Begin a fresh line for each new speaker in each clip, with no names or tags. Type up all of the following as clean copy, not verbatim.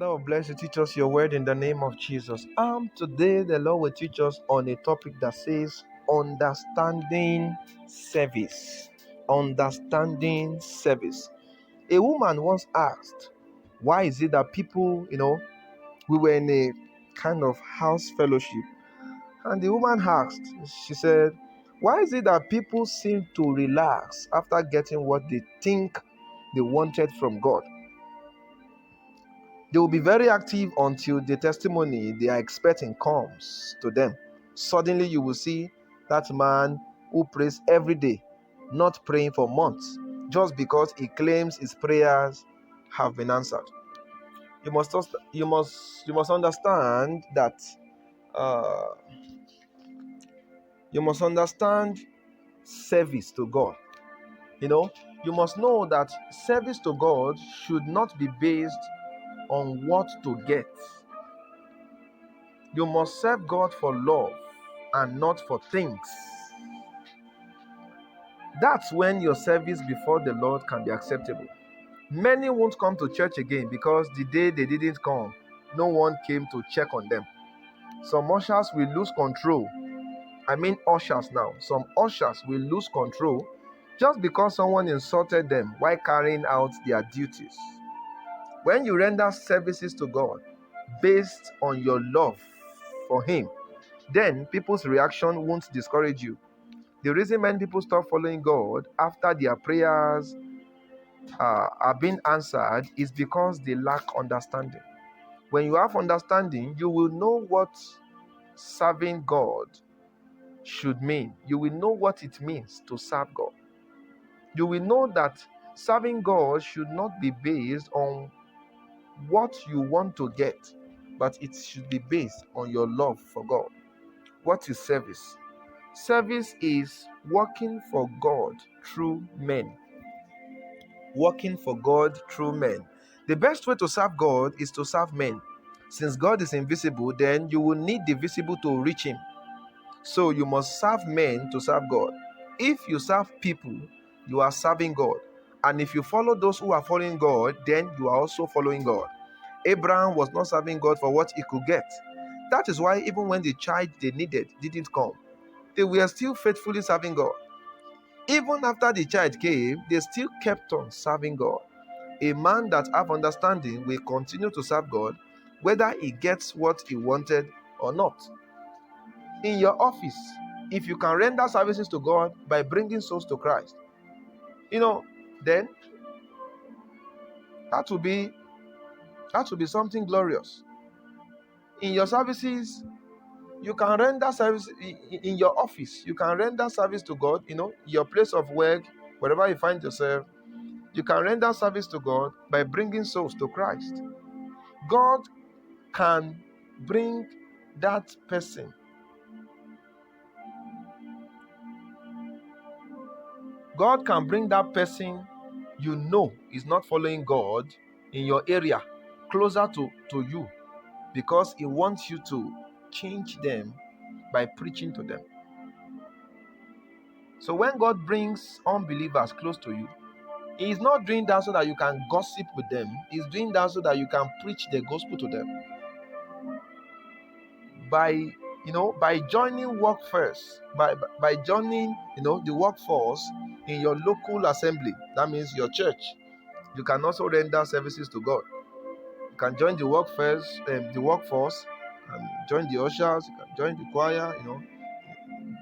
Father, oh, bless you, teach us your word in the name of Jesus. Today the Lord will teach us on a topic that says understanding service. Understanding service. A woman once asked, why is it that people, we were in a kind of house fellowship, and the woman asked, she said, why is it that people seem to relax after getting what they think they wanted from God? They will be very active until the testimony they are expecting comes to them. Suddenly, you will see that man who prays every day, not praying for months, just because he claims his prayers have been answered. You must understand that. Uh, you must understand service to God. You must know that service to God should not be based on what to get. You must serve God for love and not for things. That's when your service before the Lord can be acceptable. Many won't come to church again because the day they didn't come, no one came to check on them. Some ushers will lose control. I mean ushers now. Some ushers will lose control just because someone insulted them while carrying out their duties. When you render services to God based on your love for Him, then people's reaction won't discourage you. The reason many people stop following God after their prayers are being answered is because they lack understanding. When you have understanding, you will know what serving God should mean. You will know what it means to serve God. You will know that serving God should not be based on what you want to get, but it should be based on your love for God. What is service? Service is working for God through men. Working for God through men. The best way to serve God is to serve men. Since God is invisible, then you will need the visible to reach Him. So you must serve men to serve God. If you serve people, you are serving God. And if you follow those who are following God, then you are also following God. Abraham was not serving God for what he could get. That is why even when the child they needed didn't come, they were still faithfully serving God. Even after the child came, they still kept on serving God. A man that have understanding will continue to serve God whether he gets what he wanted or not. In your office, if you can render services to God by bringing souls to Christ, then that will be something glorious. In your services, you can render service in your office. You can render service to God, your place of work, wherever you find yourself. You can render service to God by bringing souls to Christ. God can bring that person. God can bring that person is not following God in your area closer to you, because He wants you to change them by preaching to them. So when God brings unbelievers close to you, He is not doing that so that you can gossip with them. He's doing that so that you can preach the gospel to them. By joining workforce, by joining, the workforce in your local assembly, that means your church, you can also render services to God. You can join the workforce, and join the ushers, you can join the choir,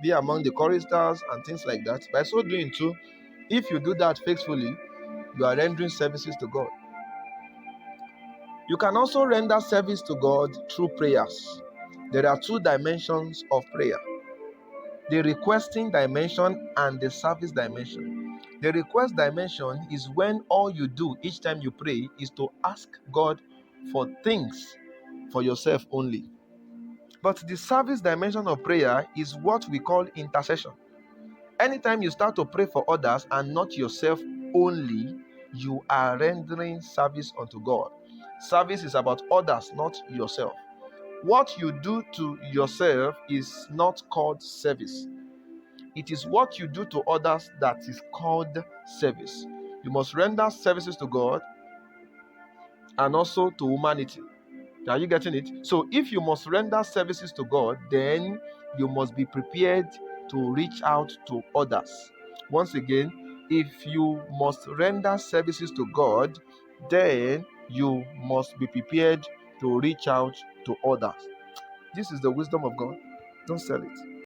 be among the choristers and things like that. By so doing too, if you do that faithfully, you are rendering services to God. You can also render service to God through prayers. There are two dimensions of prayer: the requesting dimension and the service dimension. The request dimension is when all you do each time you pray is to ask God for things for yourself only. But the service dimension of prayer is what we call intercession. Anytime you start to pray for others and not yourself only, you are rendering service unto God. Service is about others, not yourself. What you do to yourself is not called service. It is what you do to others that is called service. You must render services to God and also to humanity. Are you getting it? So if you must render services to God, then you must be prepared to reach out to others. Once again, if you must render services to God, then you must be prepared to reach out to others. This is the wisdom of God. Don't sell it.